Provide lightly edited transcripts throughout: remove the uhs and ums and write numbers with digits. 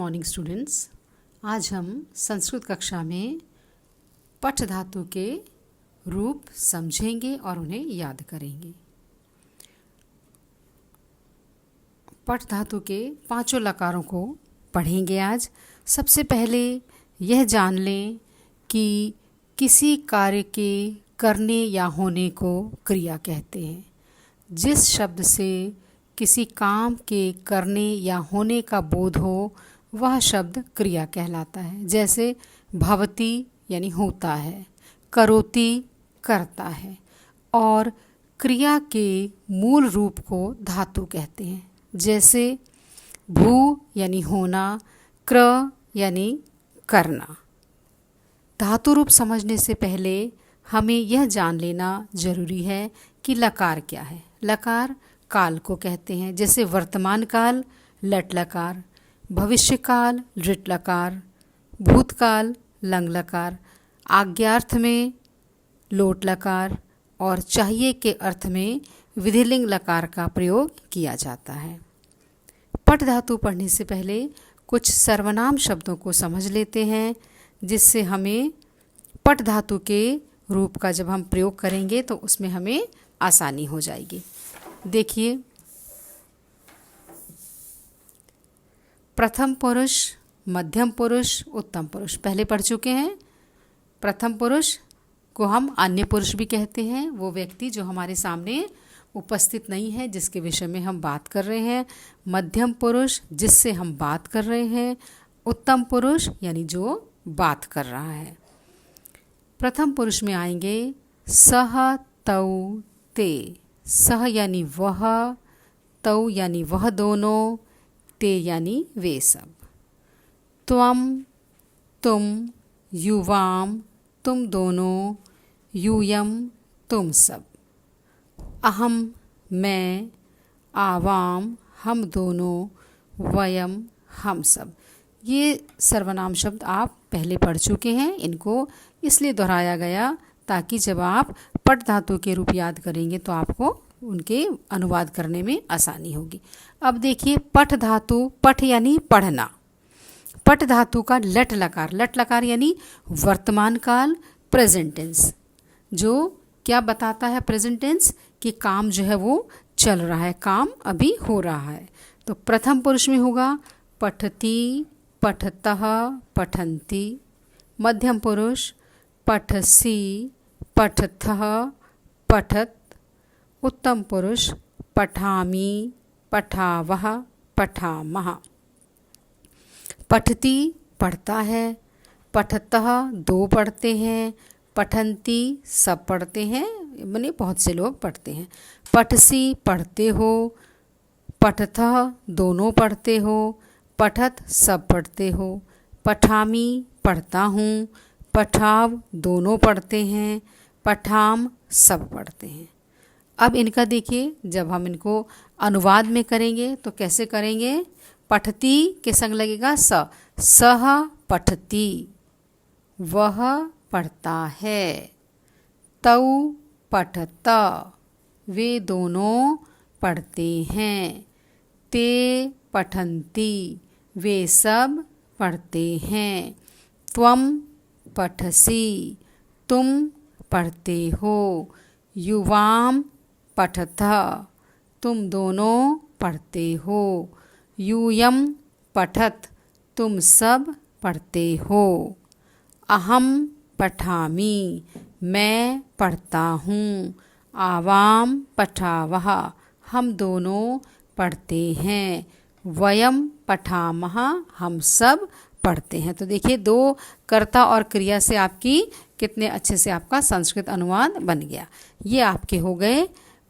Morning students. आज हम संस्कृत कक्षा में पठ धातु के रूप समझेंगे और उन्हें याद करेंगे। पठ धातु के पांचों लकारों को पढ़ेंगे आज। सबसे पहले यह जान लें कि किसी कार्य के करने या होने को क्रिया कहते हैं। जिस शब्द से किसी काम के करने या होने का बोध हो वह शब्द क्रिया कहलाता है। जैसे भवति यानी होता है, करोति करता है, और क्रिया के मूल रूप को धातु कहते हैं। जैसे भू यानी होना, क्र यानी करना। धातु रूप समझने से पहले हमें यह जान लेना जरूरी है कि लकार क्या है। लकार काल को कहते हैं। जैसे वर्तमान काल लट लकार, भविष्य काल लृट लकार, भूतकाल लंग लकार, आज्ञार्थ में लोट लकार और चाहिए के अर्थ में विधिलिंग लकार का प्रयोग किया जाता है। पठ धातु पढ़ने से पहले कुछ सर्वनाम शब्दों को समझ लेते हैं, जिससे हमें पठ धातु के रूप का जब हम प्रयोग करेंगे तो उसमें हमें आसानी हो जाएगी। देखिए, प्रथम पुरुष, मध्यम पुरुष, उत्तम पुरुष पहले पढ़ चुके हैं। प्रथम पुरुष को हम अन्य पुरुष भी कहते हैं। वो व्यक्ति जो हमारे सामने उपस्थित नहीं है, जिसके विषय में हम बात कर रहे हैं। मध्यम पुरुष जिससे हम बात कर रहे हैं। उत्तम पुरुष यानी जो बात कर रहा है। प्रथम पुरुष में आएंगे सह, तौ, ते। सह यानी वह, तौ यानी वह दोनों, ते यानी वे सब। त्वम तुम, युवाम तुम दोनों, यूयम तुम सब। अहम मैं, आवाम हम दोनों, वयम हम सब। ये सर्वनाम शब्द आप पहले पढ़ चुके हैं। इनको इसलिए दोहराया गया ताकि जब आप पठ धातु के रूप याद करेंगे तो आपको उनके अनुवाद करने में आसानी होगी। अब देखिए, पठ धातु, पठ यानी पढ़ना। पठ धातु का लट लकार, लट लकार यानी वर्तमान काल, प्रेजेंट टेंस। जो क्या बताता है प्रेजेंट टेंस? कि काम जो है वो चल रहा है, काम अभी हो रहा है। तो प्रथम पुरुष में होगा पठति, पठतः, पठन्ति। मध्यम पुरुष पठसि, पठथः, पठत। उत्तम पुरुष पठामि, पठावः, पठामः। पठति पढ़ता है, पठतः दो पढ़ते हैं, पठन्ति सब पढ़ते हैं, माने बहुत से लोग पढ़ते हैं। पठसि पढ़ते हो, पठथः दोनों पढ़ते हो, पठत सब पढ़ते हो। पठामि पढ़ता हूँ, पठाव दोनों पढ़ते हैं, पठाम सब पढ़ते हैं। अब इनका देखिए, जब हम इनको अनुवाद में करेंगे तो कैसे करेंगे? पठती के संग लगेगा स, सह पठती, वह पढ़ता है। तौ पठत, वे दोनों पढ़ते हैं। ते पठन्ति, वे सब पढ़ते हैं। त्वम पठसि, तुम पढ़ते हो। युवाम पठतः, तुम दोनों पढ़ते हो। यूयम पठत, तुम सब पढ़ते हो। अहम पठामि, मैं पढ़ता हूँ। आवाम पठावः, हम दोनों पढ़ते हैं। वयम पठामः, हम सब पढ़ते हैं। तो देखिए, दो कर्ता और क्रिया से आपकी कितने अच्छे से आपका संस्कृत अनुवाद बन गया। ये आपके हो गए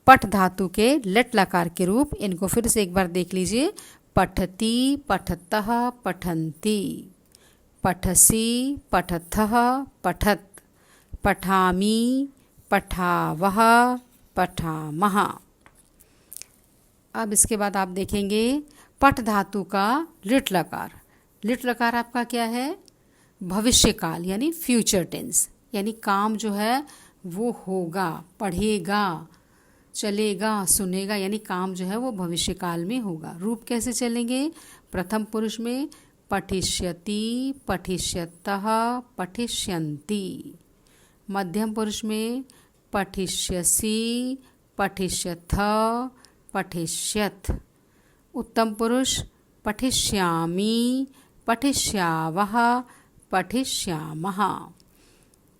पठ धातु के लट लकार के रूप। इनको फिर से एक बार देख लीजिए। पठति, पठतः, पठन्ति। पठसि, पठथः, पठत। पठामि, पठावः, पठामः। अब इसके बाद आप देखेंगे पठ धातु का लिट लकार। लिट लकार आपका क्या है? भविष्य काल यानी फ्यूचर टेंस, यानी काम जो है वो होगा, पढ़ेगा, चलेगा, सुनेगा, यानी काम जो है वो भविष्य काल में होगा। रूप कैसे चलेंगे? प्रथम पुरुष में पठिष्यति, पठिष्यतः, पठिष्यन्ति। मध्यम पुरुष में पठिष्यसि, पठिष्यथ, पठिष्यथ। उत्तम पुरुष पठिष्यामि, पठिष्यावः, पठिष्यामः।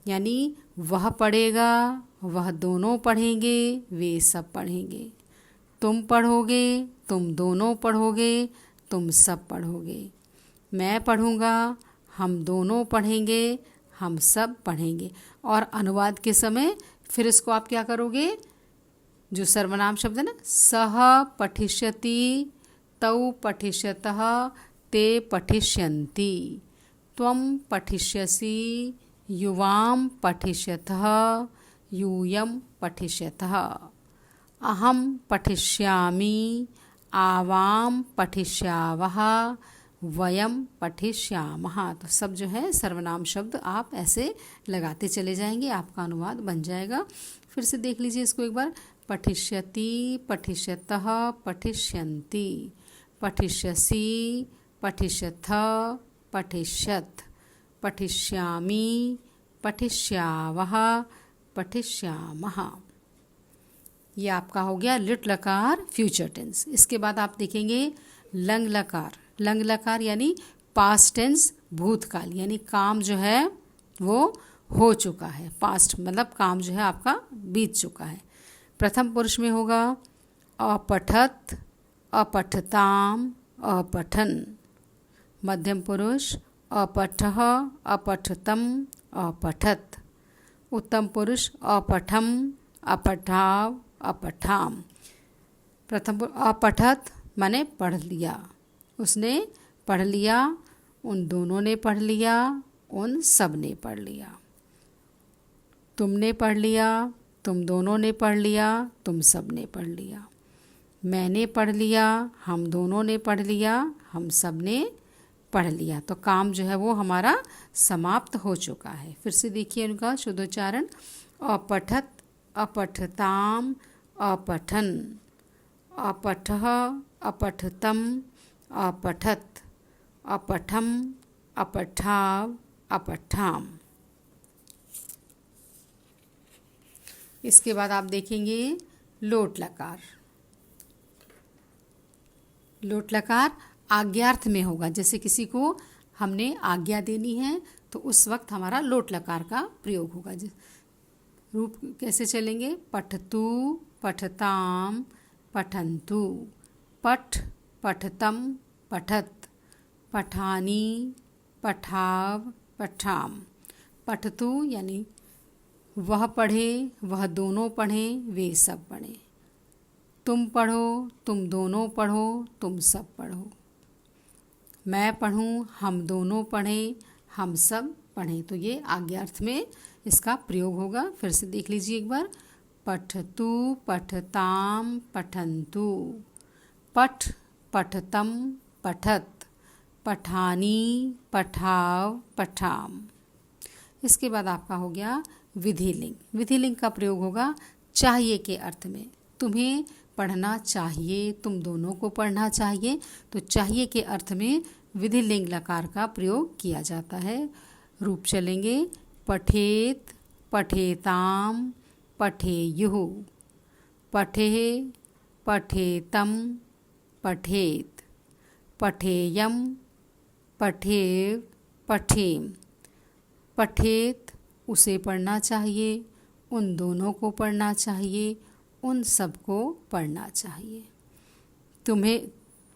यानी वह पढ़ेगा, वह दोनों पढ़ेंगे, वे सब पढ़ेंगे। तुम पढ़ोगे, तुम दोनों पढ़ोगे, तुम सब पढ़ोगे। मैं पढ़ूँगा, हम दोनों पढ़ेंगे, हम सब पढ़ेंगे। और अनुवाद के समय फिर इसको आप क्या करोगे, जो सर्वनाम शब्द है ना, सह पठिष्यति, तौ पठिष्यतः, ते पठिष्यन्ति, त्वं पठिष्यसि, युवां पठिष्यतः, यूयं पठिष्यतः, अहं पठिष्यामि, आवां पठिष्यावः, वयं पठिष्यामः। तो सब जो है सर्वनाम शब्द आप ऐसे लगाते चले जाएंगे, आपका अनुवाद बन जाएगा। फिर से देख लीजिए इसको एक बार। पठिष्यति, पठिष्यतः, पठिष्यन्ति, पठिष्यसि, पठिष्यथ, पठिष्यथ, पठिष्यामि, पठिष्यावः, पठिष्यामः। ये आपका हो गया लिट लकार फ्यूचर टेंस। इसके बाद आप देखेंगे लंग लकार। लंग लकार यानी पास्ट टेंस, भूतकाल, यानी काम जो है वो हो चुका है। पास्ट मतलब काम जो है आपका बीत चुका है। प्रथम पुरुष में होगा अपठत, अपठताम, अपठन। मध्यम पुरुष अपठः, अपठतम, अपठत। उत्तम पुरुष अपठम, अपठाव, अपठाम। प्रथम अपठत माने पढ़ लिया, उसने पढ़ लिया, उन दोनों ने पढ़ लिया, उन सब ने पढ़ लिया। तुमने पढ़ लिया, तुम दोनों ने पढ़ लिया, तुम सब ने पढ़ लिया। मैंने पढ़ लिया, हम दोनों ने पढ़ लिया, हम सब ने पढ़ लिया। तो काम जो है वो हमारा समाप्त हो चुका है। फिर से देखिए उनका शुद्धोच्चारण। अपठत, अपठताम, अपठन। अपठः, अपठतम, अपठत। अपठम, अपठाव, अपठाम। इसके बाद आप देखेंगे लोट लकार। लोट लकार आज्ञार्थ में होगा। जैसे किसी को हमने आज्ञा देनी है तो उस वक्त हमारा लोट लकार का प्रयोग होगा। रूप कैसे चलेंगे? पठतु, पठताम, पठन्तु। पठ, पठतम, पठत। पठानी, पठाव, पठाम। पठतु यानी वह पढ़े, वह दोनों पढ़ें, वे सब पढ़ें। तुम पढ़ो, तुम दोनों पढ़ो, तुम सब पढ़ो। मैं पढ़ूं, हम दोनों पढ़ें, हम सब पढ़ें। तो ये आज्ञार्थ में इसका प्रयोग होगा। फिर से देख लीजिए एक बार। पठतु, पठताम, पठन्तु। पठ, पठतम, पठत। पठानी, पठाव, पठाम। इसके बाद आपका हो गया विधिलिंग। विधिलिंग का प्रयोग होगा चाहिए के अर्थ में। तुम्हें पढ़ना चाहिए, तुम दोनों को पढ़ना चाहिए। तो चाहिए के अर्थ में विधिलिंग लकार का प्रयोग किया जाता है। रूप चलेंगे पठेत, पठेताम, पठेयुः। पठेः, पठेतम, पठेत। पठेयम, पठेव, पठेम। पठेत उसे पढ़ना चाहिए, उन दोनों को पढ़ना चाहिए, उन सबको पढ़ना चाहिए। तुम्हें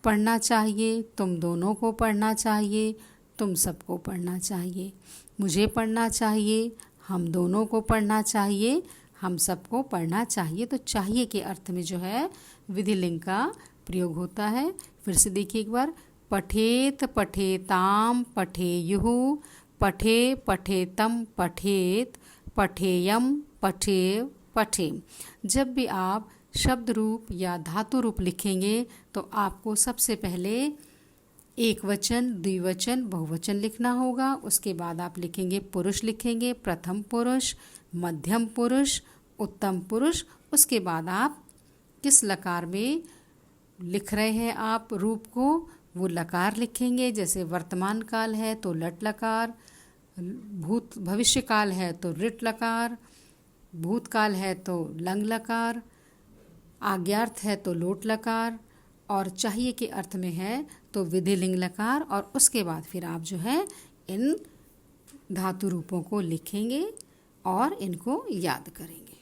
पढ़ना चाहिए, तुम दोनों को पढ़ना चाहिए, तुम सबको पढ़ना चाहिए। मुझे पढ़ना चाहिए, हम दोनों को पढ़ना चाहिए, हम सबको पढ़ना चाहिए। तो चाहिए के अर्थ में जो है विधिलिंग का प्रयोग होता है। फिर से देखिए एक बार। पठेत, पठेताम, पठेयुः। पठे, पठेतम, पठेत। पठेयम, पठेव, पठेम। जब भी आप शब्द रूप या धातु रूप लिखेंगे तो आपको सबसे पहले एक वचन, द्विवचन, बहुवचन लिखना होगा। उसके बाद आप लिखेंगे पुरुष, लिखेंगे प्रथम पुरुष, मध्यम पुरुष, उत्तम पुरुष। उसके बाद आप किस लकार में लिख रहे हैं आप रूप को, वो लकार लिखेंगे। जैसे वर्तमान काल है तो लट लकार, भविष्य काल है तो ऋट लकार, भूतकाल है तो लंग लकार, आज्ञार्थ है तो लोट लकार, और चाहिए के अर्थ में है तो विधिलिंग लकार। और उसके बाद फिर आप जो है इन धातु रूपों को लिखेंगे और इनको याद करेंगे।